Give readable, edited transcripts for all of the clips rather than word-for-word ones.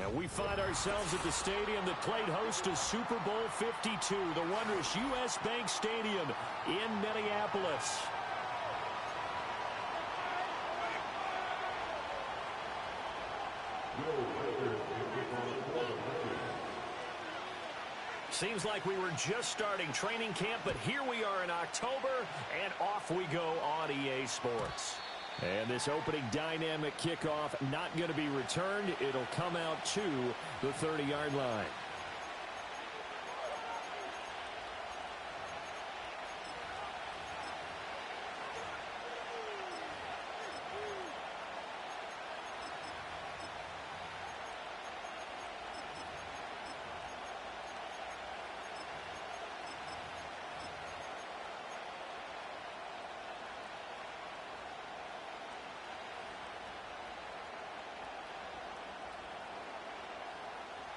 And we find ourselves at the stadium that played host to Super Bowl 52, the wondrous U.S. Bank Stadium in Minneapolis. Seems like we were just starting training camp, but here we are in October, and off we go on EA Sports. And this opening dynamic kickoff not going to be returned. It'll come out to the 30-yard line.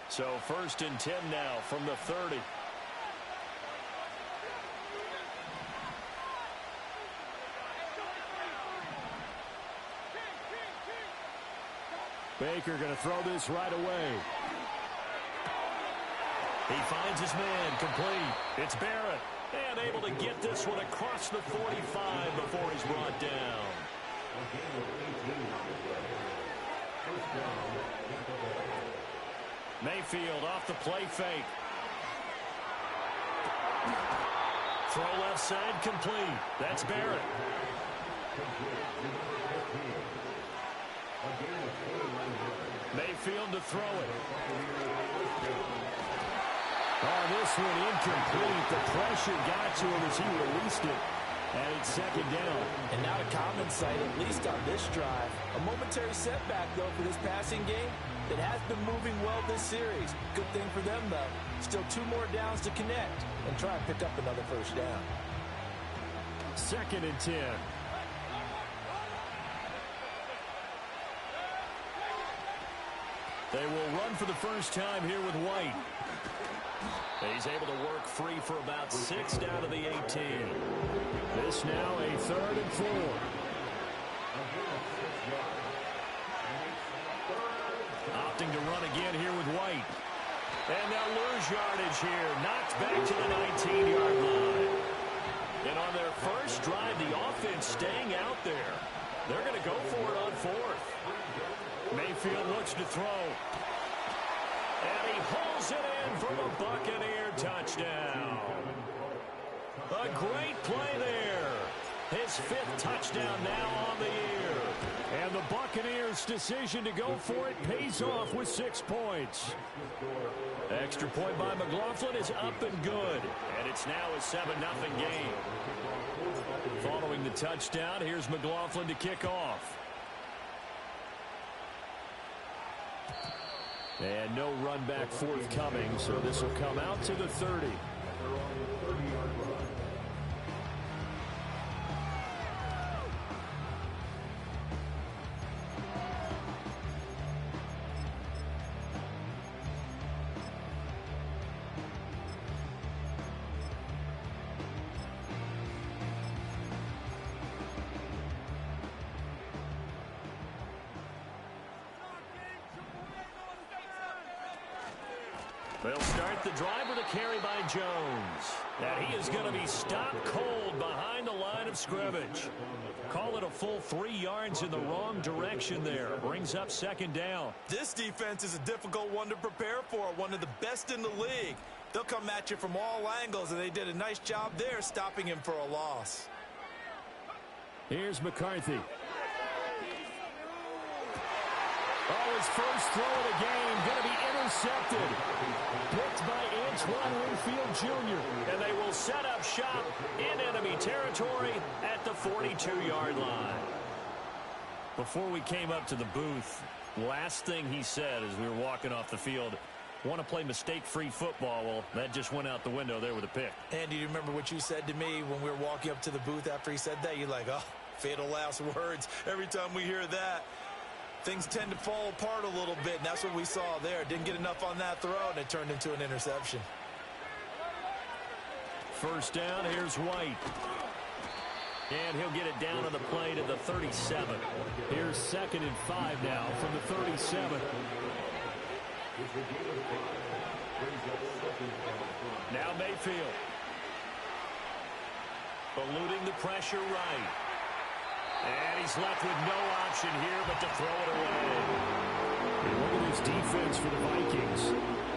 So 1st and 10 now from the 30. Baker going to throw this right away. He finds his man, complete. It's Barrett. And able to get this one across the 45 before he's brought down. Mayfield off the play fake. Throw left side complete. That's Barrett. Mayfield to throw it. Oh, this one incomplete. The pressure got to him as he released it. And it's 2nd down. And not a common sight, at least on this drive. A momentary setback, though, for this passing game. It has been moving well this series. Good thing for them, though. Still 2 more downs to connect and try and pick up another 1st down. 2nd and 10. They will run for the first time here with White. He's able to work free for about 6 down to the 18. This now a 3rd and 4. Opting to run again here with White. And they'll lose yardage here. Knocked back to the 19-yard line. And on their first drive, the offense staying out there. They're going to go for it on 4th. Mayfield looks to throw. And he pulls it in for the Buccaneer touchdown. A great play there. His 5th touchdown now on the year. And the Buccaneers' decision to go for it pays off with 6 points. Extra point by McLaughlin is up and good. And it's now a 7-0 game. Following the touchdown, here's McLaughlin to kick off. And no run back forthcoming, so this will come out to the 30. They'll start the drive with a carry by Jones. And he is going to be stopped cold behind the line of scrimmage. Call it a full 3 yards in the wrong direction there. Brings up 2nd down. This defense is a difficult one to prepare for. One of the best in the league. They'll come at you from all angles, and they did a nice job there stopping him for a loss. Here's McCarthy. Oh, his first throw of the game going to be intercepted. Picked by Antoine Winfield Jr. And they will set up shop in enemy territory at the 42-yard line. Before we came up to the booth, last thing he said as we were walking off the field, want to play mistake-free football. Well, that just went out the window there with a pick. And do you remember what you said to me when we were walking up to the booth after he said that? You're like, oh, fatal last words. Every time we hear that, things tend to fall apart a little bit, and that's what we saw there. Didn't get enough on that throw, and it turned into an interception. 1st down, here's White. And he'll get it down on the play to the 37. Here's 2nd and 5 now from the 37. Now Mayfield. Eluding the pressure right. And he's left with no option here but to throw it away. And look at this defense for the Vikings.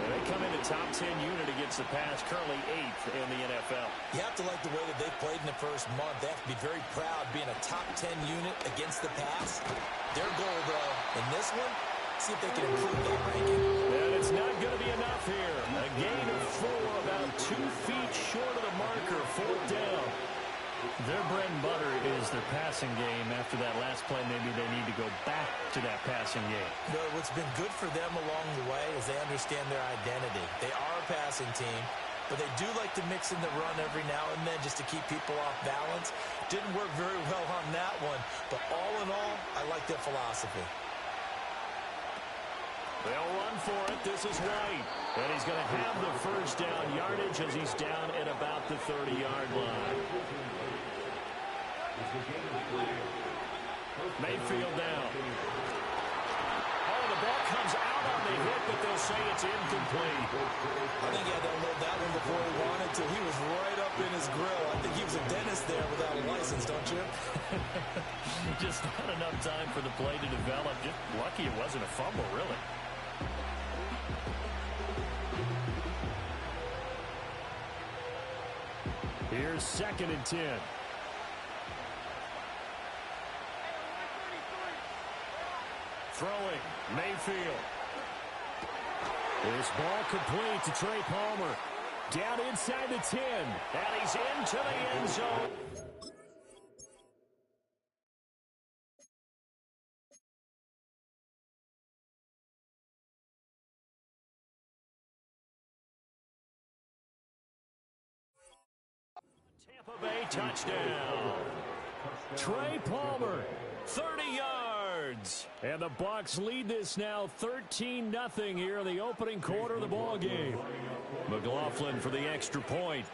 They come in a top 10 unit against the pass, currently 8th in the NFL. You have to like the way that they've played in the first month. They have to be very proud being a top 10 unit against the pass. Their goal, though, in this one, see if they can improve that ranking. And it's not going to be enough here. A gain of 4, about 2 feet short of the marker, 4th down. Their bread and butter is their passing game. After that last play, maybe they need to go back to that passing game. No, what's been good for them along the way is they understand their identity. They are a passing team, but they do like to mix in the run every now and then just to keep people off balance. Didn't work very well on that one, but all in all, I like their philosophy. They'll run for it. This is White. And he's going to have the first down yardage as he's down at about the 30-yard line. Mayfield down. Oh, the ball comes out on the hit, but they'll say it's incomplete. I think he had to unload that one before he wanted to. He was right up in his grill. I think he was a dentist there without a license, don't you? Just not enough time for the play to develop. Just lucky it wasn't a fumble, really. Here's 2nd and 10. Throwing, Mayfield. This ball complete to Trey Palmer. Down inside the 10. And he's into the end zone. Tampa Bay touchdown. Trey Palmer, 30 yards. And the Bucs lead this now 13-0 here in the opening quarter of the ball game. McLaughlin for the extra point.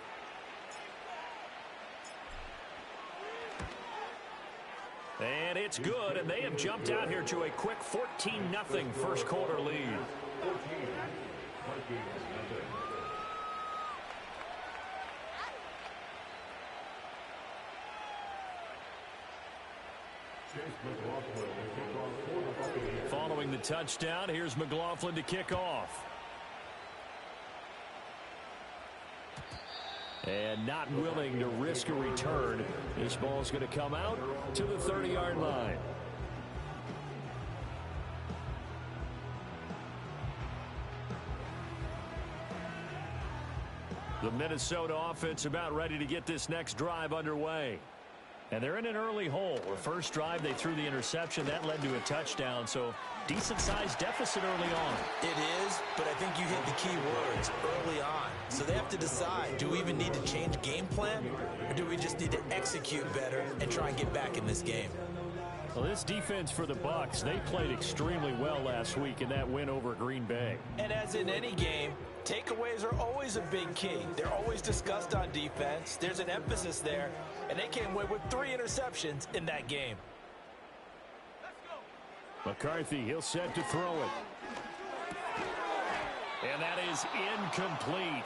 And it's good, and they have jumped out here to a quick 14-0 first quarter lead. Following the touchdown, here's McLaughlin to kick off. And not willing to risk a return. This ball's going to come out to the 30-yard line. The Minnesota offense about ready to get this next drive underway. And they're in an early hole. The first drive, they threw the interception. That led to a touchdown, so decent-sized deficit early on. It is, but I think you hit the key words, early on. So they have to decide, do we even need to change game plan, or do we just need to execute better and try and get back in this game? Well, this defense for the Bucs, they played extremely well last week in that win over Green Bay. And as in any game, takeaways are always a big key. They're always discussed on defense. There's an emphasis there, and they came away with 3 interceptions in that game. McCarthy, he'll set to throw it. And that is incomplete.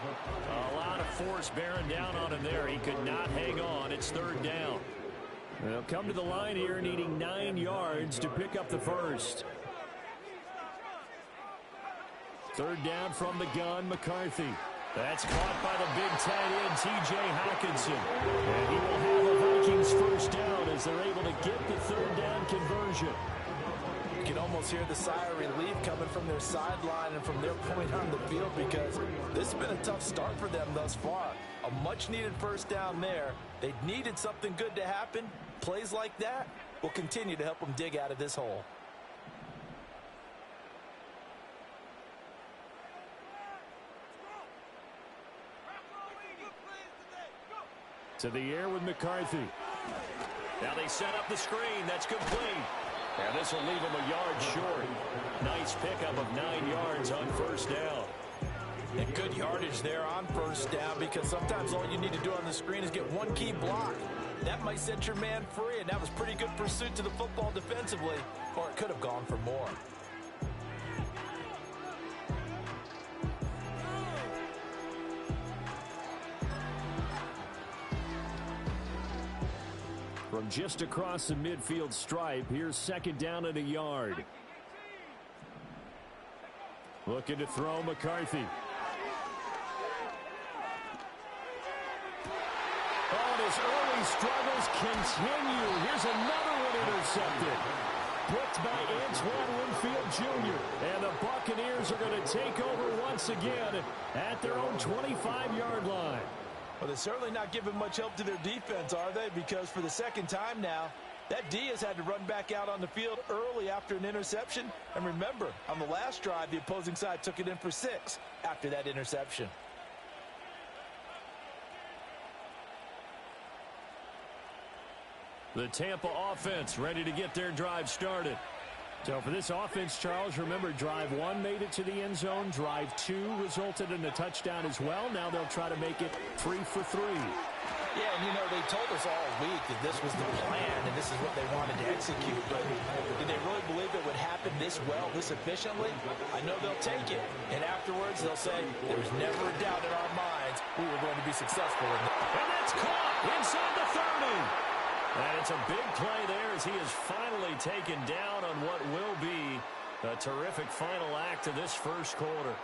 A lot of force bearing down on him there. He could not hang on. It's 3rd down. They'll come to the line here needing 9 yards to pick up the first. 3rd down from the gun, McCarthy. That's caught by the big tight end, T.J. Hockenson. And he will have a Vikings first down as they're able to get the 3rd down conversion. You can almost hear the sigh of relief coming from their sideline and from their point on the field because this has been a tough start for them thus far. A much-needed first down there. They needed something good to happen. Plays like that will continue to help them dig out of this hole. To the air with McCarthy. Now they set up the screen. That's complete. And this will leave them a yard short. Nice pickup of 9 yards on first down. And good yardage there on first down because sometimes all you need to do on the screen is get one key block. That might set your man free, and that was pretty good pursuit to the football defensively, or it could have gone for more. From just across the midfield stripe, here's second down and a yard. Looking to throw McCarthy. Oh, and his early struggles continue. Here's another one intercepted. Picked by Antoine Winfield Jr. And the Buccaneers are going to take over once again at their own 25-yard line. Well, they're certainly not giving much help to their defense, are they? Because for the second time now, that D has had to run back out on the field early after an interception. And remember, on the last drive, the opposing side took it in for 6 after that interception. The Tampa offense ready to get their drive started. So for this offense, Charles, remember drive 1 made it to the end zone. Drive 2 resulted in a touchdown as well. Now they'll try to make it 3 for 3. Yeah, and you know, they told us all week that this was the plan and this is what they wanted to execute. But did they really believe it would happen this well, this efficiently? I know they'll take it. And afterwards, they'll say, there was never a doubt in our minds we were going to be successful in it. And that's caught inside the 30. And it's a big play there as he is finally taken down on what will be a terrific final act of this first quarter.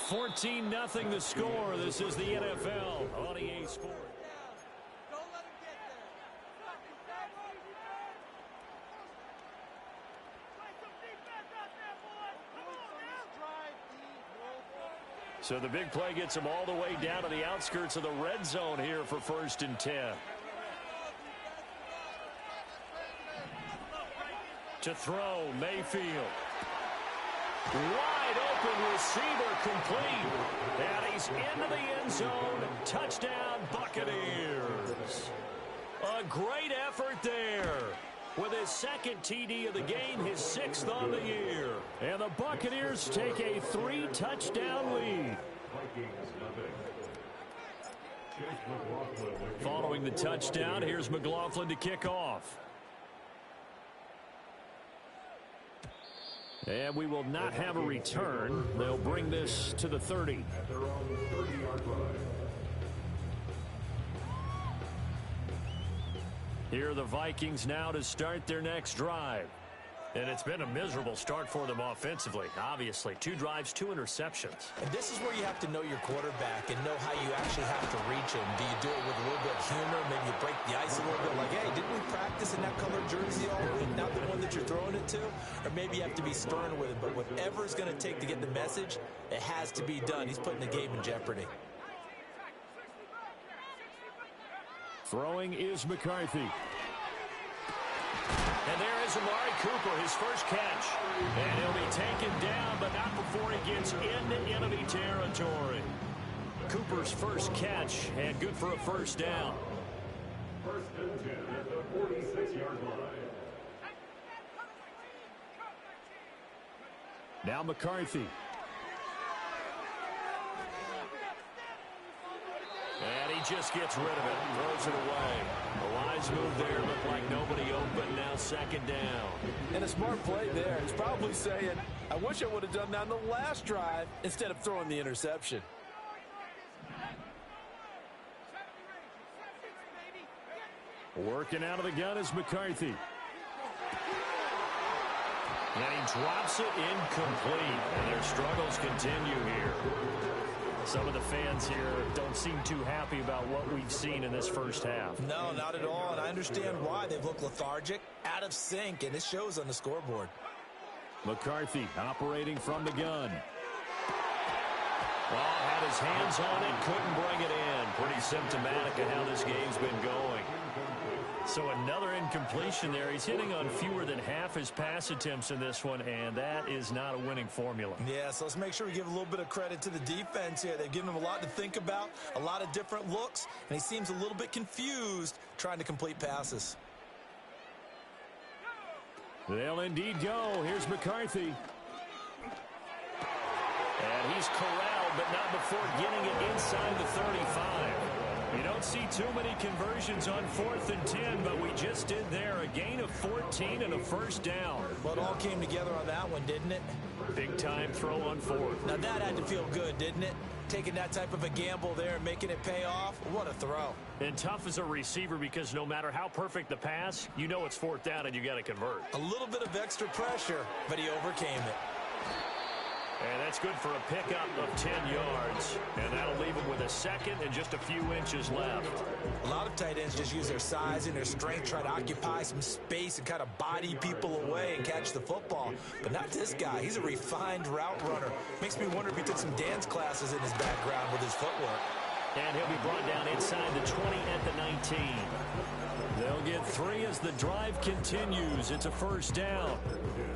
14-0 the score. This is the NFL on EA Sports. So the big play gets him all the way down to the outskirts of the red zone here for 1st and 10. To throw, Mayfield. Wide open receiver complete. And he's into the end zone. Touchdown, Buccaneers. A great effort there. With his second TD of the game, his 6th on the year. And the Buccaneers take a 3-touchdown lead. Following the touchdown, here's McLaughlin to kick off. And we will not have a return. They'll bring this to the 30. Here are the Vikings now to start their next drive. And it's been a miserable start for them offensively, obviously. 2 drives, 2 interceptions. And this is where you have to know your quarterback and know how you actually have to reach him. Do you do it with a little bit of humor? Maybe you break the ice a little bit like, hey, didn't we practice in that colored jersey all week? Not the one that you're throwing it to? Or maybe you have to be stern with him. But whatever it's going to take to get the message, it has to be done. He's putting the game in jeopardy. Throwing is McCarthy. And there is Amari Cooper, his first catch. And he'll be taken down, but not before he gets into enemy territory. Cooper's first catch, and good for a first down. 1st and 10 at the 46-yard line. Now McCarthy. And he just gets rid of it, throws it away. A wise move there, looked like nobody open, now 2nd down. And a smart play there. He's probably saying, I wish I would have done that on the last drive instead of throwing the interception. Working out of the gun is McCarthy. And he drops it incomplete. And their struggles continue here. Some of the fans here don't seem too happy about what we've seen in this first half. No, not at all, and I understand why. They've looked lethargic, out of sync, and it shows on the scoreboard. McCarthy operating from the gun. Well, had his hands on it, couldn't bring it in. Pretty symptomatic of how this game's been going. So another incompletion there. He's hitting on fewer than half his pass attempts in this one, and that is not a winning formula. Yeah, so let's make sure we give a little bit of credit to the defense here. They've given him a lot to think about, a lot of different looks, and he seems a little bit confused trying to complete passes. They'll indeed go. Here's McCarthy. And he's corralled, but not before getting it inside the 35. You don't see too many conversions on 4th and 10, but we just did there. A gain of 14 and a first down. Well, it all came together on that one, didn't it? Big-time throw on 4th. Now, that had to feel good, didn't it? Taking that type of a gamble there and making it pay off. What a throw. And tough as a receiver because no matter how perfect the pass, you know it's 4th down and you got to convert. A little bit of extra pressure, but he overcame it. And that's good for a pickup of 10 yards. And that'll leave him with a second and just a few inches left. A lot of tight ends just use their size and their strength, try to occupy some space and kind of body people away and catch the football. But not this guy. He's a refined route runner. Makes me wonder if he took some dance classes in his background with his footwork. And he'll be brought down inside the 20 at the 19. They'll get 3 as the drive continues. It's a first down.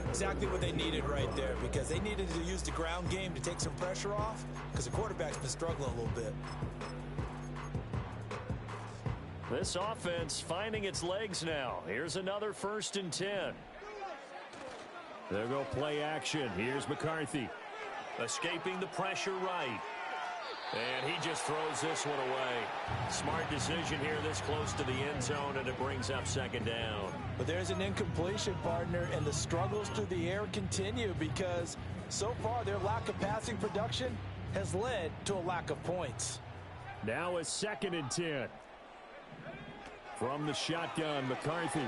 Exactly what they needed right there, because they needed to use the ground game to take some pressure off, because the quarterback's been struggling a little bit. This offense finding its legs now. Here's another 1st and 10. They'll go play action. Here's McCarthy. Escaping the pressure right. And he just throws this one away. Smart decision here this close to the end zone, and it brings up 2nd down. But there's an incompletion, partner, and the struggles through the air continue because so far their lack of passing production has led to a lack of points. Now a 2nd and 10. From the shotgun, McCarthy.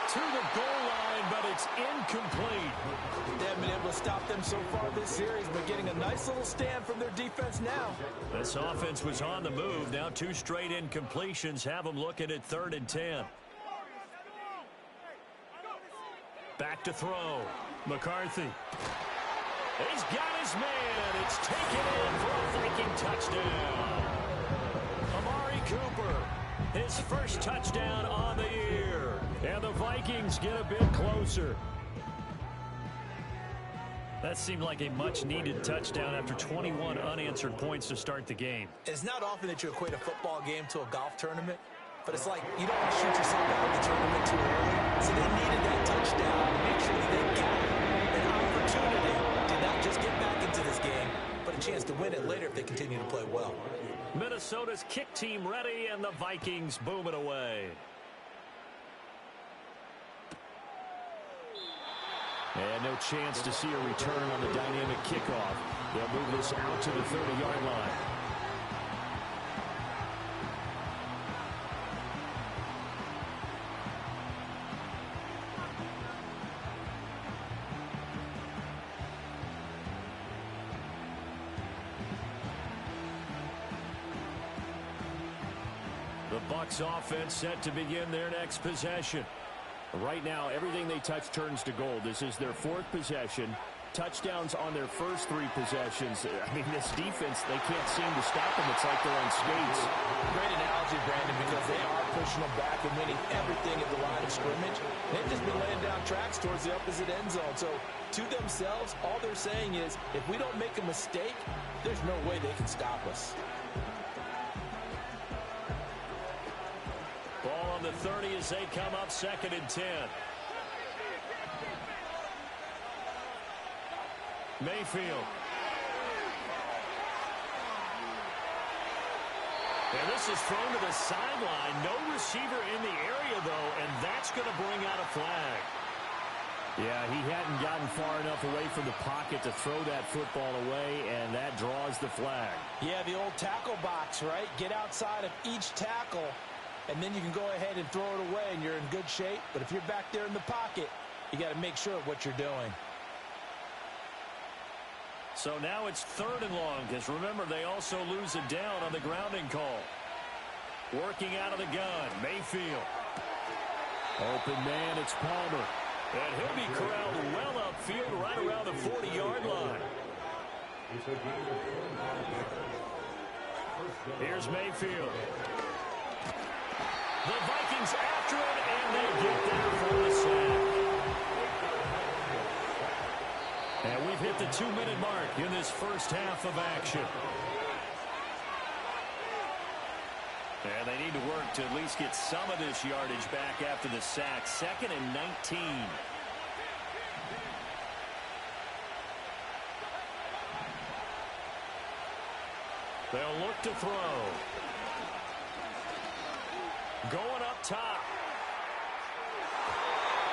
To the goal line, but it's incomplete. They haven't been able to stop them so far this series, but getting a nice little stand from their defense now. This offense was on the move. Now 2 straight incompletions have them looking at 3rd and 10. Back to throw. McCarthy. He's got his man. It's taken in for a Viking touchdown. Amari Cooper, his first touchdown on the year. And the Vikings get a bit closer. That seemed like a much-needed touchdown after 21 unanswered points to start the game. It's not often that you equate a football game to a golf tournament, but it's like you don't want to shoot yourself out of the tournament too early. So they needed that touchdown to make sure that they got an opportunity to not just get back into this game, but a chance to win it later if they continue to play well. Minnesota's kick team ready, and the Vikings boom it away. And no chance to see a return on the dynamic kickoff. They'll move this out to the 30-yard line. The Bucs offense set to begin their next possession. Right now, everything they touch turns to gold. This is their 4th possession. Touchdowns on their first 3 possessions. I mean, this defense, they can't seem to stop them. It's like they're on skates. Great analogy, Brandon, because they are pushing them back and winning everything at the line of scrimmage. They've just been laying down tracks towards the opposite end zone. So, to themselves, all they're saying is, if we don't make a mistake, there's no way they can stop us. Ball on the 30 as they come up 2nd and 10. Mayfield. And this is thrown to the sideline. No receiver in the area, though, and that's going to bring out a flag. Yeah, he hadn't gotten far enough away from the pocket to throw that football away, and that draws the flag. Yeah, the old tackle box, right? Get outside of each tackle, and then you can go ahead and throw it away, and you're in good shape. But if you're back there in the pocket, you got to make sure of what you're doing. So now it's 3rd and long, because remember, they also lose a down on the grounding call. Working out of the gun, Mayfield. Open man, it's Palmer. And he'll be corralled well upfield right around the 40-yard line. Here's Mayfield. The Vikings after it, and they get there for the sack. And we've hit the 2-minute mark in this first half of action. And they need to work to at least get some of this yardage back after the sack. 2nd and 19. They'll look back to throw. Going up top.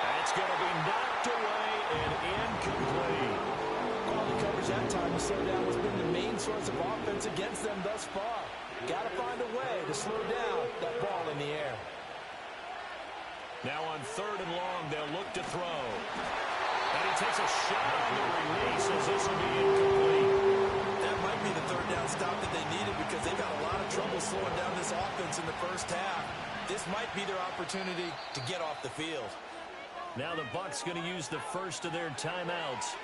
That's going to be knocked away and incomplete. Quality coverage that time to slow down what's been the main source of offense against them thus far. Got to find a way to slow down that ball in the air. Now on 3rd and long, they'll look to throw. And he takes a shot on the release as this will be incomplete. That might be the 3rd down stop that they needed because they've had a lot of trouble slowing down this offense in the first half. This might be their opportunity to get off the field. Now the Bucs going to use the first of their timeouts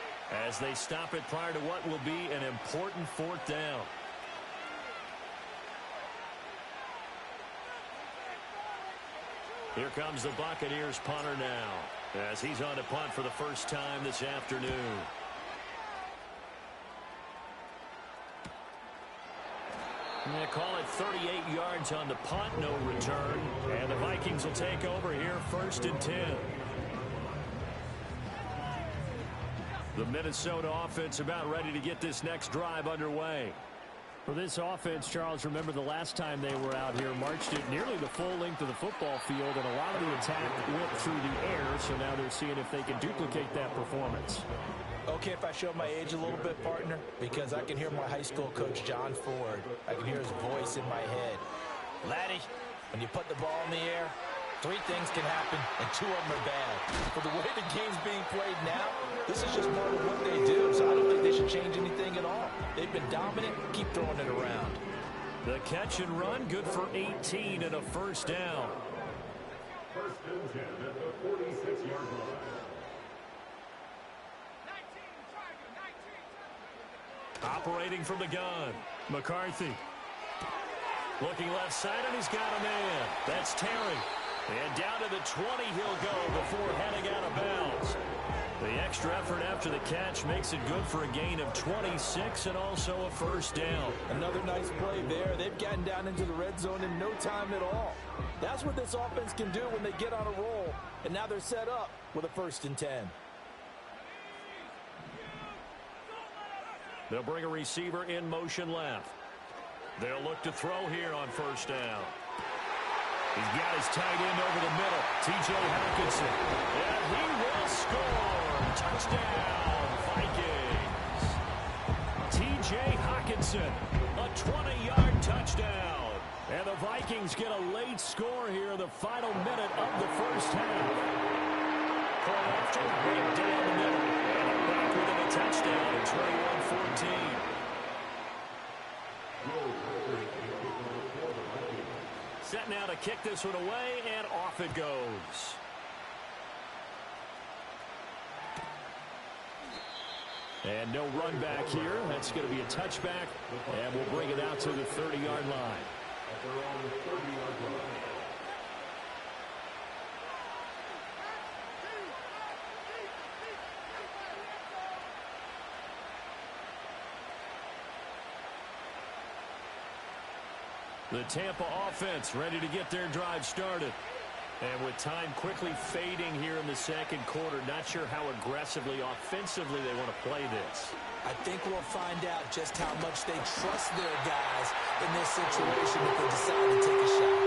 as they stop it prior to what will be an important 4th down. Here comes the Buccaneers punter now as he's on to punt for the first time this afternoon. They call it 38 yards on the punt, no return. And the Vikings will take over here 1st and 10. The Minnesota offense about ready to get this next drive underway. For this offense, Charles, remember the last time they were out here, marched it nearly the full length of the football field, and a lot of the attack went through the air, so now they're seeing if they can duplicate that performance. Okay, if I show my age a little bit, partner, because I can hear my high school coach, John Ford. I can hear his voice in my head. Laddie, when you put the ball in the air, 3 things can happen, and 2 of them are bad. For the way the game's being played now, this is just part of what they do, so I don't think they should change anything at all. They've been dominant. Keep throwing it around. The catch and run, good for 18 and a 1st down. 1st and 10 at the 46-yard line. Operating from the gun, McCarthy. Looking left side, and he's got a man. That's Terry. And down to the 20 he'll go before heading out of bounds. The extra effort after the catch makes it good for a gain of 26 and also a 1st down. Another nice play there. They've gotten down into the red zone in no time at all. That's what this offense can do when they get on a roll. And now they're set up with a 1st and 10. They'll bring a receiver in motion left. They'll look to throw here on 1st down. He's got his tight end over the middle, T.J. Hockenson. And he will score. Touchdown, Vikings. T.J. Hockenson, a 20-yard touchdown. And the Vikings get a late score here in the final minute of the 1st half. Point after, right down the middle. And they're back within a touchdown at 21-14. Set now to kick this one away, and off it goes. And no run back here. That's going to be a touchback, and we'll bring it out to the 30-yard line. At their own 30-yard line. The Tampa offense ready to get their drive started. And with time quickly fading here in the 2nd quarter, not sure how aggressively, offensively they want to play this. I think we'll find out just how much they trust their guys in this situation if they decide to take a shot.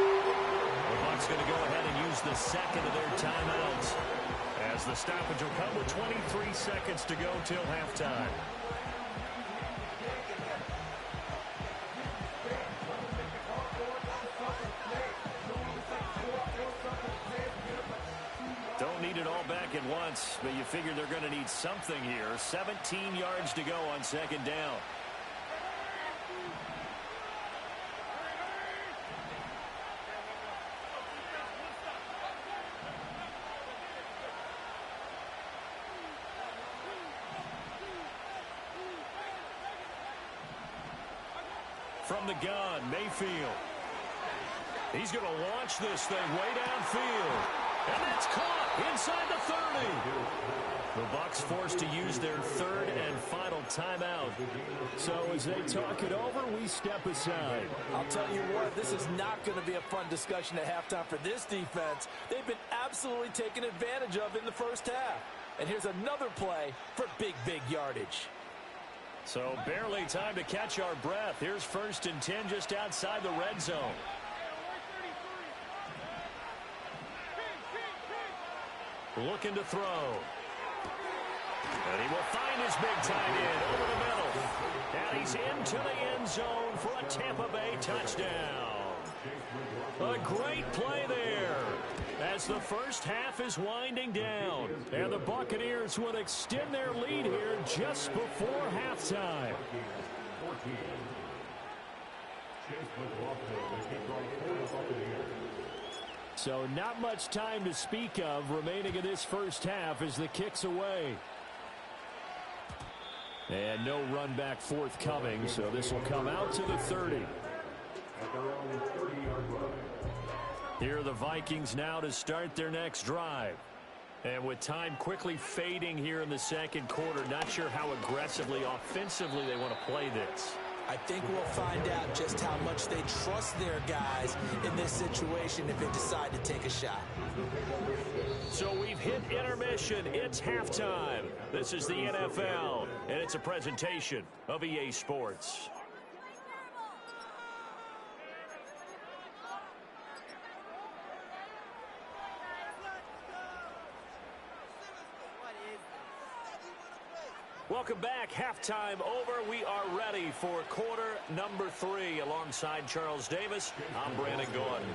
The Bucs going to go ahead and use the 2nd of their timeouts as the stoppage will come with 23 seconds to go till halftime. Don't need it all back at once, but you figure they're going to need something here. 17 yards to go on 2nd down. From the gun, Mayfield. He's going to launch this thing way downfield. And that's caught inside the 30. The Bucs forced to use their 3rd and final timeout. So as they talk it over, we step aside. I'll tell you what, this is not going to be a fun discussion at halftime for this defense. They've been absolutely taken advantage of in the first half. And here's another play for big, big yardage. So barely time to catch our breath. Here's 1st and 10 just outside the red zone. Looking to throw. And he will find his big tight end over the middle. And he's into the end zone for a Tampa Bay touchdown. A great play there as the first half is winding down. And the Buccaneers will extend their lead here just before halftime. So not much time to speak of remaining in this first half as the kick's away. And no run back forthcoming, so this will come out to the 30. Here are the Vikings now to start their next drive. And with time quickly fading here in the second quarter, not sure how aggressively, offensively they want to play this. I think we'll find out just how much they trust their guys in this situation if they decide to take a shot. So we've hit intermission. It's halftime. This is the NFL, and it's a presentation of EA Sports. Welcome back. Halftime over. We are ready for quarter number 3. Alongside Charles Davis, I'm Brandon Gordon.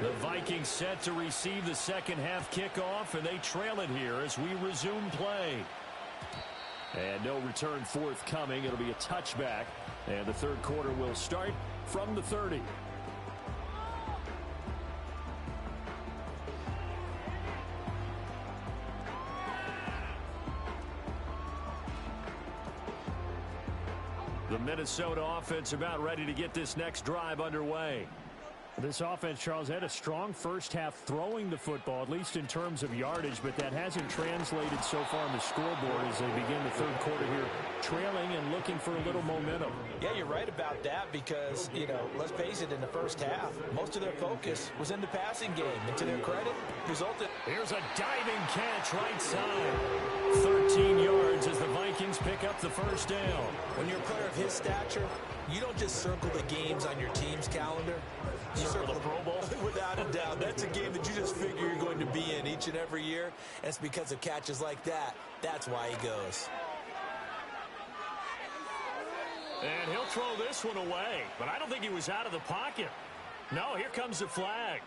The Vikings set to receive the second half kickoff, and they trail it here as we resume play. And no return forthcoming. It'll be a touchback, and the third quarter will start from the 30. The Minnesota offense about ready to get this next drive underway. This offense, Charles, had a strong first half throwing the football, at least in terms of yardage, but that hasn't translated so far on the scoreboard as they begin the third quarter here, trailing and looking for a little momentum. Yeah, you're right about that because, let's face it, in the first half, most of their focus was in the passing game. And to their credit, resulted. Here's a diving catch right side. 13 yards as the Vikings pick up the first down. When you're a player of his stature, you don't just circle the games on your team's calendar. You circle the Pro Bowl? Without a doubt. That's a game that you just figure you're going to be in each and every year. And it's because of catches like that. That's why he goes. And he'll throw this one away. But I don't think he was out of the pocket. No, here comes the flag.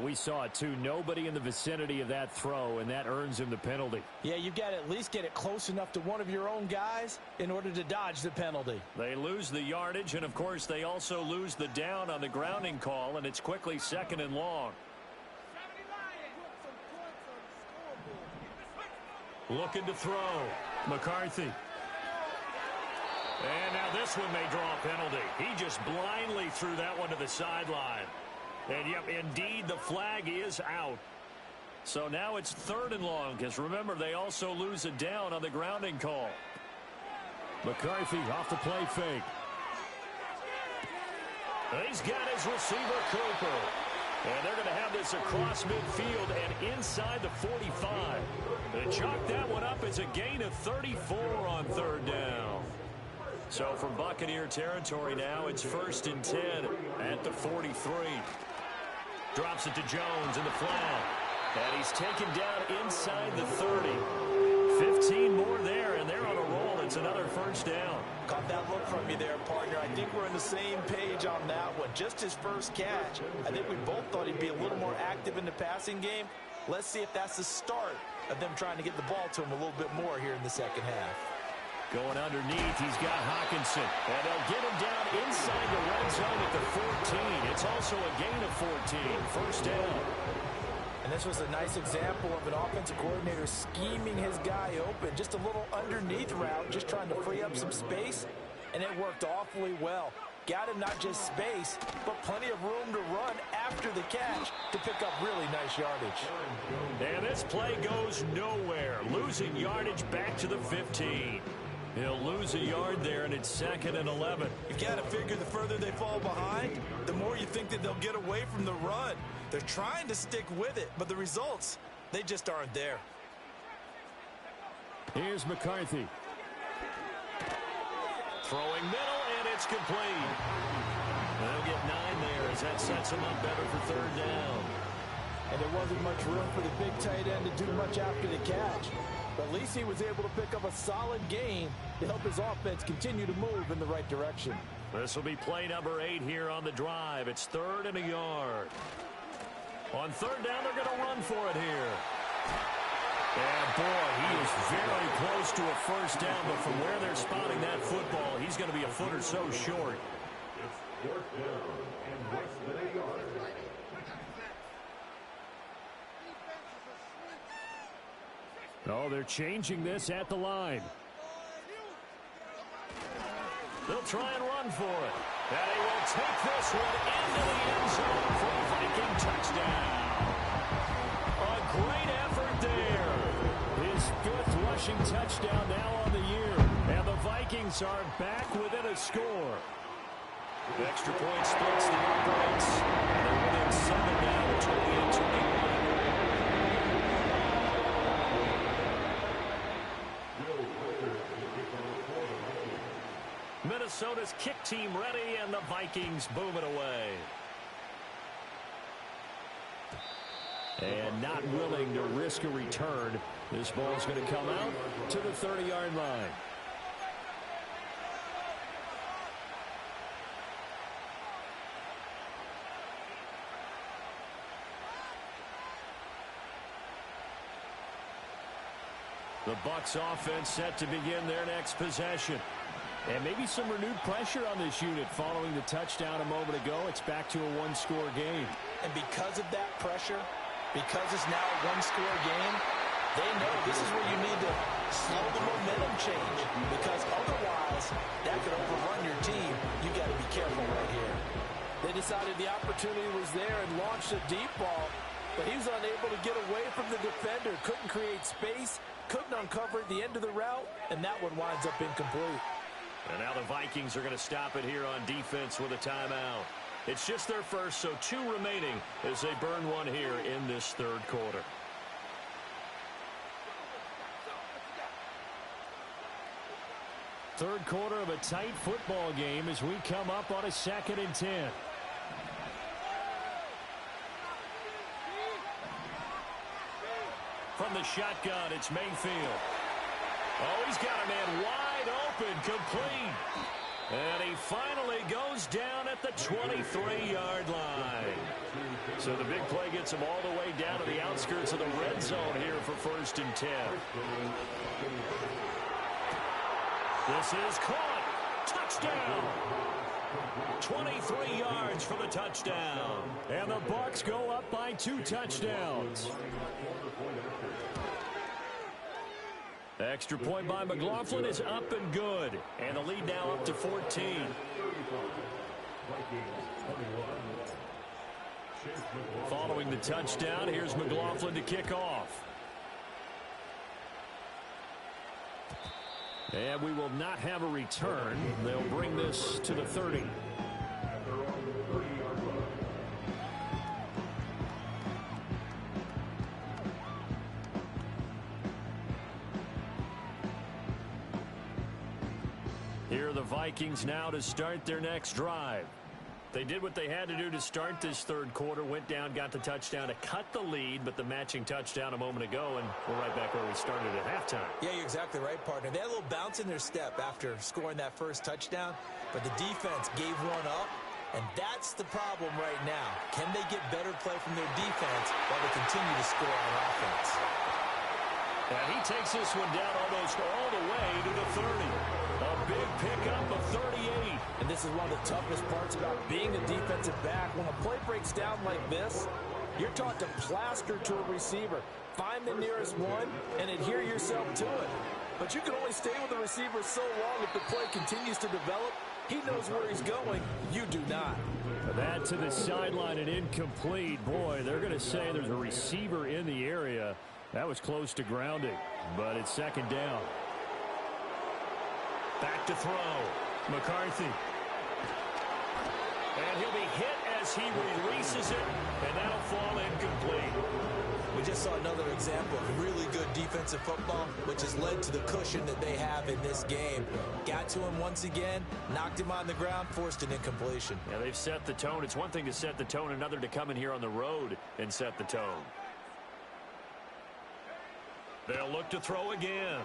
We saw it, too. Nobody in the vicinity of that throw, and that earns him the penalty. Yeah, you've got to at least get it close enough to one of your own guys in order to dodge the penalty. They lose the yardage, and, of course, they also lose the down on the grounding call, and it's quickly 2nd and long. Looking to throw. McCarthy. And now this one may draw a penalty. He just blindly threw that one to the sideline. And, yep, indeed, the flag is out. So now it's 3rd and long, because, remember, they also lose a down on the grounding call. McCarthy off the play fake. He's got his receiver, Cooper. And they're going to have this across midfield and inside the 45. They chalk that one up as a gain of 34 on 3rd down. So from Buccaneer territory now, it's 1st and 10 at the 43. Drops it to Jones in the flat. And he's taken down inside the 30. 15 more there, and they're on a roll. It's another 1st down. Caught that look from you there, partner. I think we're on the same page on that one. Just his first catch. I think we both thought he'd be a little more active in the passing game. Let's see if that's the start of them trying to get the ball to him a little bit more here in the second half. Going underneath, he's got Hawkinson. And they'll get him down inside the red zone at the 14. It's also a gain of 14. 1st down. And this was a nice example of an offensive coordinator scheming his guy open. Just a little underneath route, just trying to free up some space. And it worked awfully well. Got him not just space, but plenty of room to run after the catch to pick up really nice yardage. And this play goes nowhere. Losing yardage back to the 15. He'll lose a yard there, and it's 2nd and 11. You've got to figure the further they fall behind, the more you think that they'll get away from the run. They're trying to stick with it, but the results, they just aren't there. Here's McCarthy. Throwing middle, and it's complete. They'll get 9 there as that sets them up better for third down. And there wasn't much room for the big tight end to do much after the catch. But at least he was able to pick up a solid gain to help his offense continue to move in the right direction. This will be play number 8 here on the drive. It's 3rd and a yard. On 3rd down, they're going to run for it here. And, boy, he is very close to a first down, but from where they're spotting that football, he's going to be a foot or so short. It's 4th down and less than a yard. Oh, they're changing this at the line. They'll try and run for it. And he will take this one into the end zone for a Viking touchdown. A great effort there. His 5th rushing touchdown now on the year. And the Vikings are back within a score. The extra point splits the operates. They're within 7 now, 28-21. Minnesota's kick team ready, and the Vikings boom it away. And not willing to risk a return. This ball's going to come out to the 30-yard line. The Bucs offense set to begin their next possession. And maybe some renewed pressure on this unit following the touchdown a moment ago. It's back to a one-score game. And because of that pressure, because it's now a one-score game, they know this is where you need to slow the momentum change. Because otherwise, that could overrun your team. You got to be careful right here. They decided the opportunity was there and launched a deep ball, but he was unable to get away from the defender. Couldn't create space, couldn't uncover the end of the route, and that one winds up incomplete. And now the Vikings are going to stop it here on defense with a timeout. It's just their first, so 2 remaining as they burn one here in this 3rd quarter. Third quarter of a tight football game as we come up on a 2nd and 10. From the shotgun, it's Mayfield. Oh, he's got a man wide open, complete. And he finally goes down at the 23-yard line. So the big play gets him all the way down to the outskirts of the red zone here for 1st and 10. This is caught. Touchdown. 23 yards for the touchdown. And the Bucs go up by 2 touchdowns. Extra point by McLaughlin is up and good. And the lead now up to 14. Following the touchdown, here's McLaughlin to kick off. And we will not have a return. They'll bring this to the 30. Here are the Vikings now to start their next drive. They did what they had to do to start this 3rd quarter, went down, got the touchdown to cut the lead, but the matching touchdown a moment ago, and we're right back where we started at halftime. Yeah, you're exactly right, partner. They had a little bounce in their step after scoring that first touchdown, but the defense gave one up, and that's the problem right now. Can they get better play from their defense while they continue to score on offense? And he takes this one down almost all the way to the 30. A big pickup of 38. And this is one of the toughest parts about being a defensive back. When a play breaks down like this, you're taught to plaster to a receiver. Find the nearest one and adhere yourself to it. But you can only stay with the receiver so long if the play continues to develop. He knows where he's going. You do not. That to the sideline and incomplete. Boy, they're going to say there's a receiver in the area. That was close to grounding, but it's 2nd down. Back to throw. McCarthy. And he'll be hit as he releases it, and that'll fall incomplete. We just saw another example of really good defensive football, which has led to the cushion that they have in this game. Got to him once again, knocked him on the ground, forced an incompletion. Yeah, they've set the tone. It's one thing to set the tone, another to come in here on the road and set the tone. They'll look to throw again.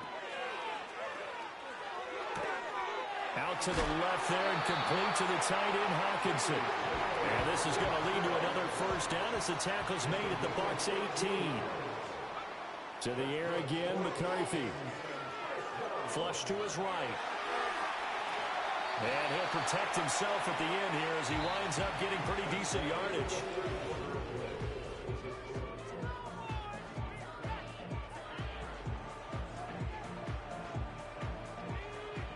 Out to the left there and complete to the tight end, Hawkinson. And this is going to lead to another first down as the tackle's made at the Bucs 18. To the air again, McCarthy. Flush to his right. And he'll protect himself at the end here as he winds up getting pretty decent yardage.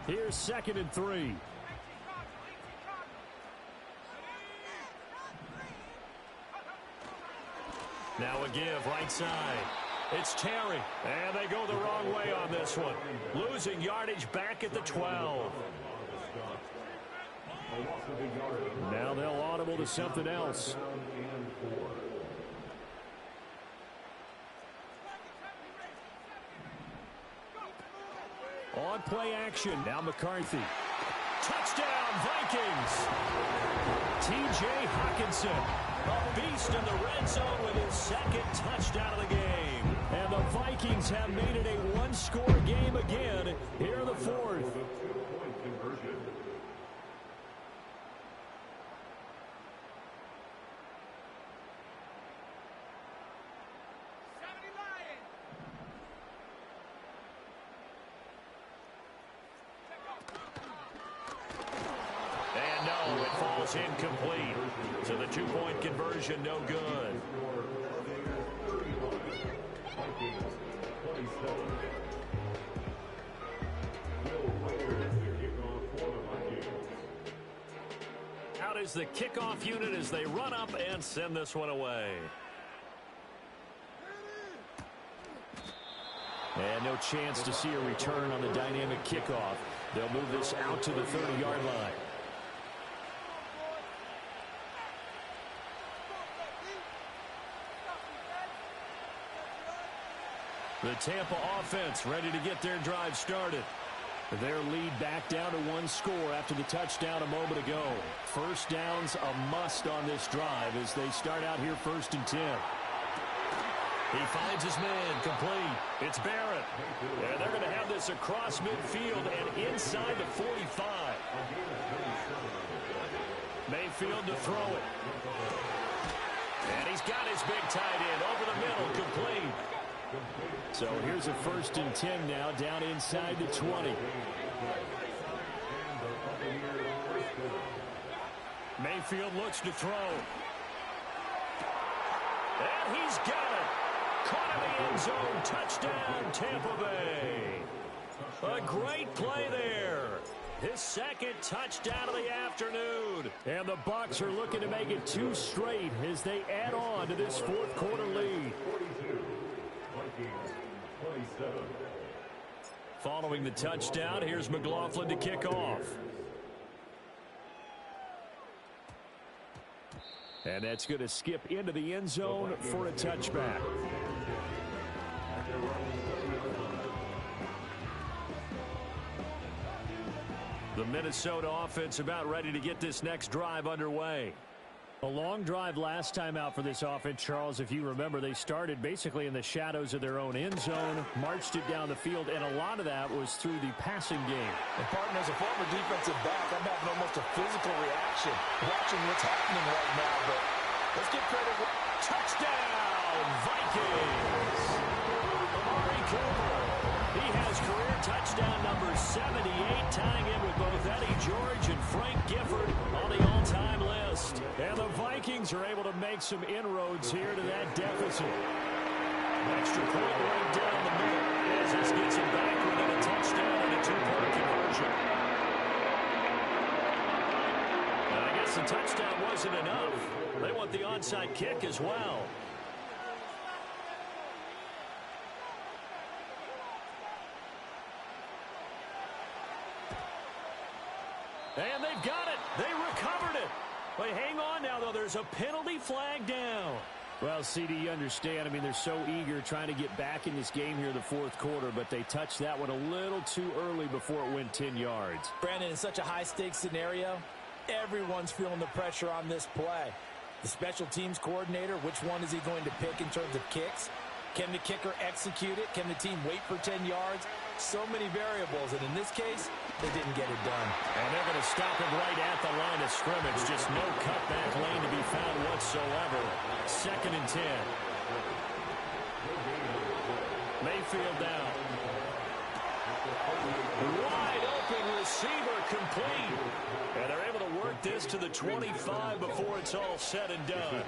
Here's 2nd and 3. Now a give, right side. It's Terry, and they go the wrong way on this one. Losing yardage back at the 12. Now they'll audible to something else. On play action. Now McCarthy. Touchdown, Vikings. T.J. Hawkinson, a beast in the red zone with his 2nd touchdown of the game. And the Vikings have made it a one-score game again here in the 4th. Incomplete. So the 2-point conversion, no good. Out is the kickoff unit as they run up and send this one away. And no chance to see a return on the dynamic kickoff. They'll move this out to the 30-yard line. The Tampa offense ready to get their drive started. Their lead back down to 1 score after the touchdown a moment ago. First down's a must on this drive as they start out here 1st and 10. He finds his man, complete. It's Barrett. And they're going to have this across midfield and inside the 45. Mayfield to throw it. And he's got his big tight end over the middle, complete. So here's a 1st and 10 now, down inside the 20. Mayfield looks to throw. And he's got it. Caught in the end zone. Touchdown, Tampa Bay. A great play there. His 2nd touchdown of the afternoon. And the Bucs are looking to make it 2 straight as they add on to this 4th quarter lead. Following the touchdown, here's McLaughlin to kick off. And that's going to skip into the end zone for a touchback. The Minnesota offense about ready to get this next drive underway. A long drive last time out for this offense, Charles. If you remember, they started basically in the shadows of their own end zone, marched it down the field, and a lot of that was through the passing game. And, partner, as a former defensive back, I'm having almost a physical reaction watching what's happening right now. But let's give credit. Touchdown, Vikings! Amari Cooper. He has career touchdown number 78, tying in with both Eddie George and Frank Gifford on the all-time list. And the Vikings are able to make some inroads here to that deficit. Extra point right down the middle as this gets him back within a touchdown and a 2-point conversion. And I guess the touchdown wasn't enough. They want the onside kick as well. And they've got it. They recovered it. But hang on now, though. There's a penalty flag down. Well, CD, you understand. I mean, they're so eager trying to get back in this game here in the fourth quarter, but they touched that one a little too early before it went 10 yards. Brandon, in such a high-stakes scenario, everyone's feeling the pressure on this play. The special teams coordinator, which one is he going to pick in terms of kicks? Can the kicker execute it? Can the team wait for 10 yards? So many variables, and in this case, they didn't get it done. And they're going to stop him right at the line of scrimmage. Just no cutback lane to be found whatsoever. 2nd and 10. Mayfield down. Wide open receiver complete. And they're able to work this to the 25 before it's all said and done.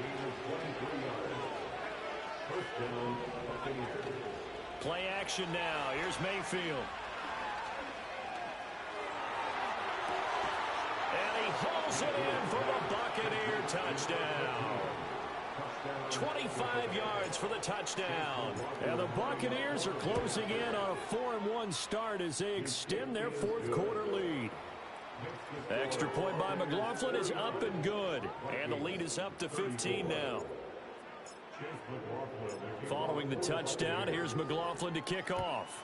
Play action now. Here's Mayfield. And he hauls it in for the Buccaneer touchdown. 25 yards for the touchdown. And the Buccaneers are closing in on a 4-1 start as they extend their fourth quarter lead. Extra point by McLaughlin is up and good. And the lead is up to 15 now. Following the touchdown, here's McLaughlin to kick off.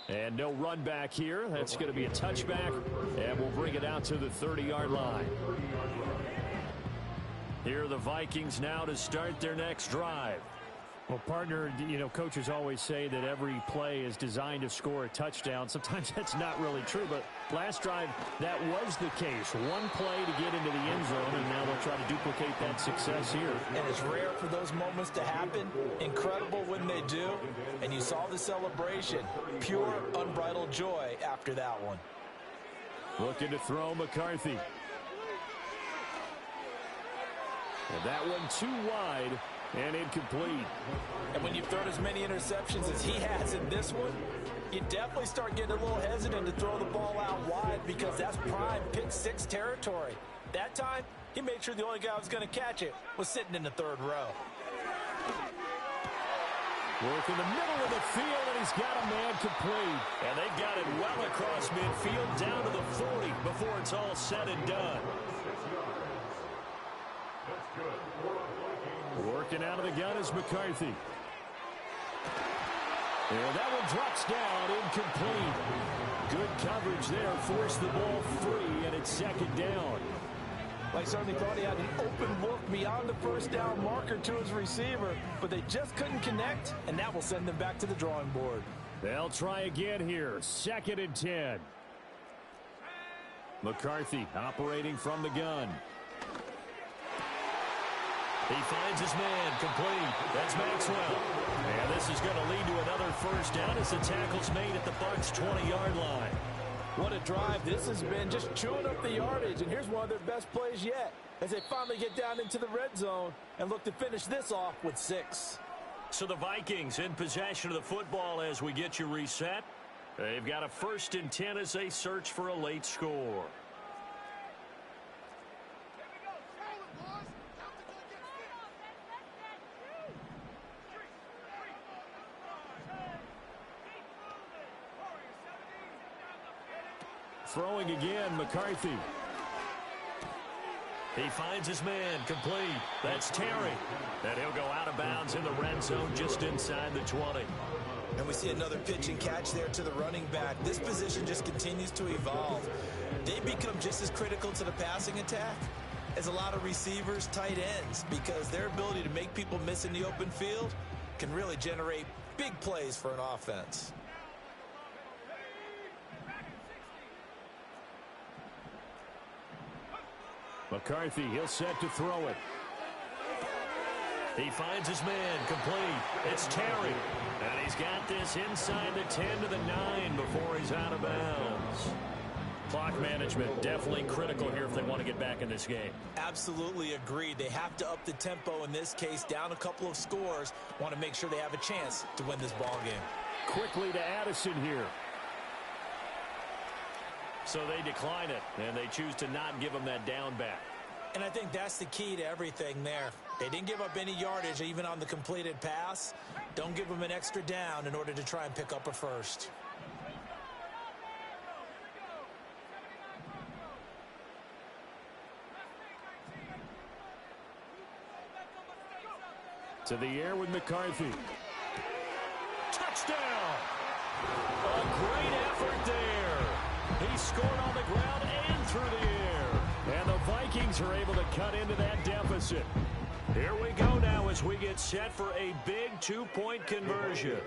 And no run back here. That's going to be a touchback, and we'll bring it out to the 30-yard line. Here are the Vikings now to start their next drive. Well, partner, you know, coaches always say that every play is designed to score a touchdown. Sometimes that's not really true, but last drive, that was the case. One play to get into the end zone, and now they'll try to duplicate that success here. And it's rare for those moments to happen. Incredible when they do. And you saw the celebration. Pure, unbridled joy after that one. Looking to throw McCarthy. And that one too wide. And incomplete. And when you've thrown as many interceptions as he has in this one, you definitely start getting a little hesitant to throw the ball out wide because that's prime pick-6 territory. That time, he made sure the only guy who was going to catch it was sitting in the third row. Work in the middle of the field, and he's got a man complete. And they've got it well across midfield down to the 40 before it's all said and done. Working out of the gun is McCarthy. And that one drops down, incomplete. Good coverage there, forced the ball free, and it's 2nd down. I certainly thought he had an open look beyond the first down marker to his receiver, but they just couldn't connect, and that will send them back to the drawing board. They'll try again here, 2nd and 10. McCarthy operating from the gun. He finds his man complete. That's Maxwell. And this is going to lead to another first down as the tackle's made at the Bucs' 20-yard line. What a drive this has been, just chewing up the yardage. And here's one of their best plays yet as they finally get down into the red zone and look to finish this off with 6. So the Vikings in possession of the football as we get you reset. They've got a 1st and 10 as they search for a late score. Throwing again, McCarthy. He finds his man complete. That's Terry. And he'll go out of bounds in the red zone just inside the 20. And we see another pitch and catch there to the running back. This position just continues to evolve. They become just as critical to the passing attack as a lot of receivers, tight ends, because their ability to make people miss in the open field can really generate big plays for an offense. McCarthy, he'll set to throw it. He finds his man complete. It's Terry. And he's got this inside the 10 to the 9 before he's out of bounds. Clock management definitely critical here if they want to get back in this game. Absolutely agreed. They have to up the tempo in this case, down a couple of scores. Want to make sure they have a chance to win this ball game. Quickly to Addison here. So they decline it, and they choose to not give him that down back. And I think that's the key to everything there. They didn't give up any yardage even on the completed pass. Don't give them an extra down in order to try and pick up a first. To the air with McCarthy. Touchdown! A great effort there. He scored on the ground and through the air. And the Vikings are able to cut into that deficit. Here we go now as we get set for a big two-point conversion.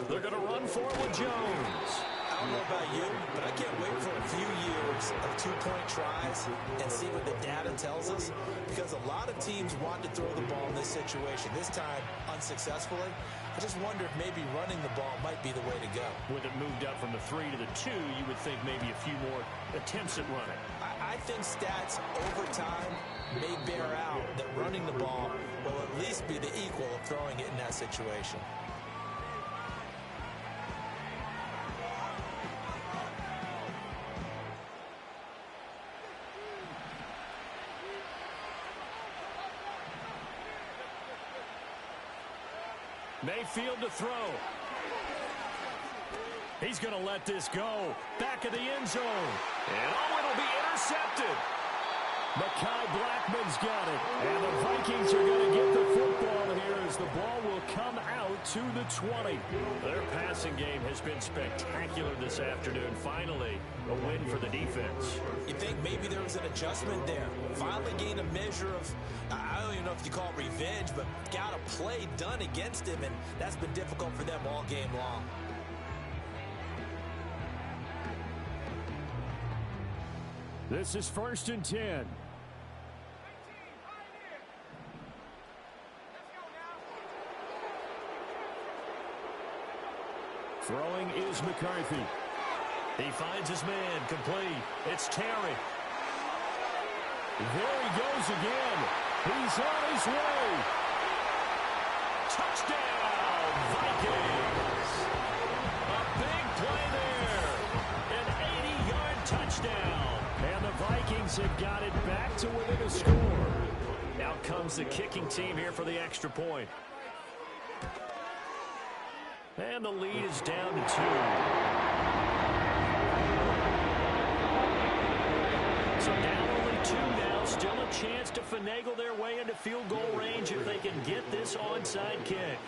They're going to run forward with Jones. I don't know about you, but I can't wait for a few years of two-point tries and see what the data tells us, because a lot of teams want to throw the ball in this situation. This time, unsuccessfully. I just wonder if maybe running the ball might be the way to go. With it moved up from the 3 to the 2, you would think maybe a few more attempts at running. I think stats over time may bear out that running the ball will at least be the equal of throwing it in that situation. Mayfield to throw. He's going to let this go. Back of the end zone. And it'll be intercepted. Mekhi Blackman's got it. And the Vikings are going to get the football here as the ball will come out to the 20. Their passing game has been spectacular this afternoon. Finally, a win for the defense. You think maybe there was an adjustment there? Finally gained a measure of, I don't even know if you call it revenge, but got a play done against him, and that's been difficult for them all game long. This is 1st and 10. Throwing is McCarthy. He finds his man, complete. It's Terry. There he goes again. He's on his way. Touchdown, Vikings. A big play there. An 80-yard touchdown. And the Vikings have got it back to within a score. Out comes the kicking team here for the extra point. And the lead is down to 2. So down only 2 now. Still a chance to finagle their way into field goal range if they can get this onside kick.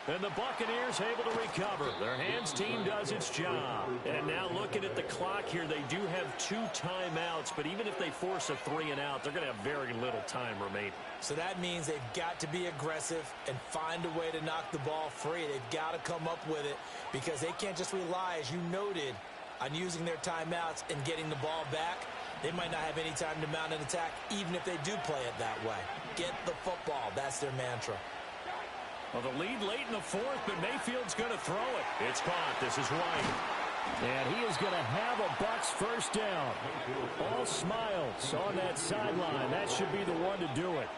And the Buccaneers able to recover. Their hands team does its job. And now looking at the clock here, they do have 2 timeouts, but even if they force a 3 and out, they're going to have very little time remaining. So that means they've got to be aggressive and find a way to knock the ball free. They've got to come up with it because they can't just rely, as you noted, on using their timeouts and getting the ball back. They might not have any time to mount an attack, even if they do play it that way. Get the football. That's their mantra. Well, the lead late in the 4th, but Mayfield's going to throw it. It's caught. This is White. And he is going to have a Bucs first down. All smiles on that sideline. That should be the one to do it.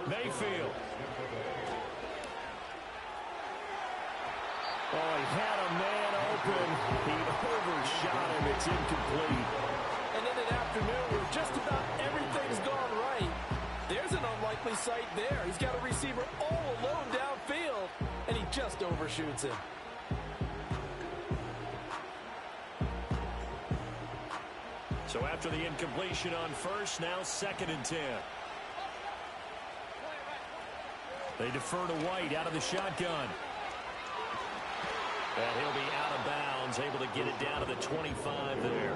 Mayfield. Oh, he had a man open. He overshot him. It's incomplete. And in an afternoon where just about everything's gone right, there's an unlikely sight there. He's got a receiver all alone downfield, and he just overshoots him. So after the incompletion on first, now 2nd and 10. They defer to White out of the shotgun. And he'll be out of bounds, able to get it down to the 25 there.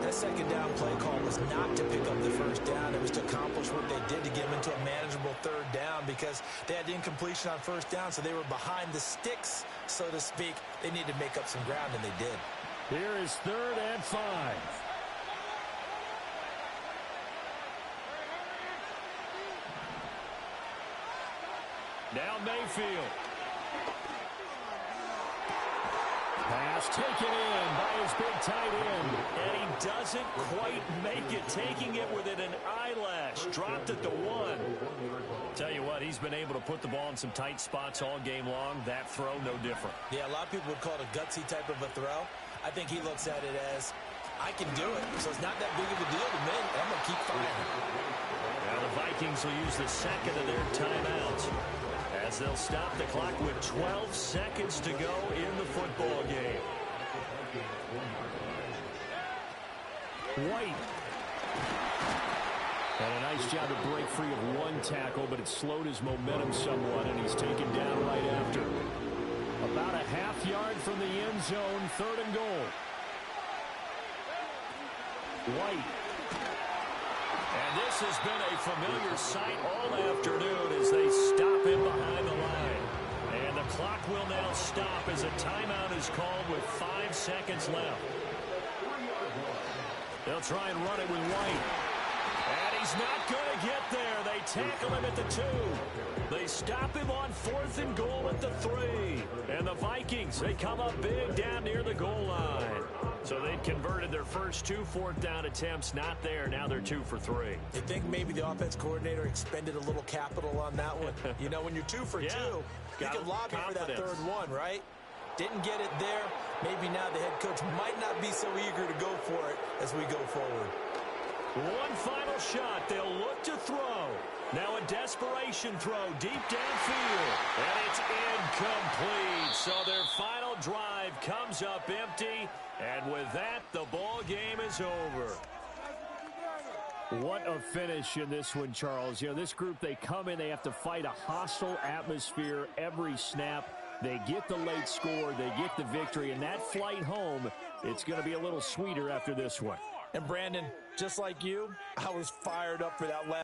That second down play call was not to pick up the first down. It was to accomplish what they did to get them into a manageable 3rd down because they had incompletion on first down, so they were behind the sticks, so to speak. They needed to make up some ground, and they did. Here is 3rd and 5. Now Mayfield. Pass taken in by his big tight end. And he doesn't quite make it. Taking it within an eyelash. Dropped it to 1. Tell you what, he's been able to put the ball in some tight spots all game long. That throw, no different. Yeah, a lot of people would call it a gutsy type of a throw. I think he looks at it as, I can do it, so it's not that big of a deal to me. I'm going to keep firing. Now the Vikings will use the 2nd of their timeouts, as they'll stop the clock with 12 seconds to go in the football game. White. And a nice job to break free of one tackle, but it slowed his momentum somewhat, and he's taken down right after. About a half yard from the end zone, 3rd and goal. White. And this has been a familiar sight all afternoon as they stop him behind the line. And the clock will now stop as a timeout is called with 5 seconds left. They'll try and run it with White. And he's not going to get there. They tackle him at the 2. They stop him on 4th and goal at the 3. And the Vikings, they come up big down near the goal line. So they'd converted their first 2 4th down attempts. Not there. Now they're 2 for 3. You think maybe the offense coordinator expended a little capital on that one? You know, when you're 2 for 2, you can lobby for that 3rd one, right? Didn't get it there. Maybe now the head coach might not be so eager to go for it as we go forward. One final shot. They'll look to throw. Now a desperation throw deep downfield. And it's incomplete. So their final drive comes up empty. And with that, the ball game is over. What a finish in this one, Charles. You know, this group, they come in, they have to fight a hostile atmosphere every snap. They get the late score, they get the victory, and that flight home, it's going to be a little sweeter after this one. And Brandon, just like you, I was fired up for that last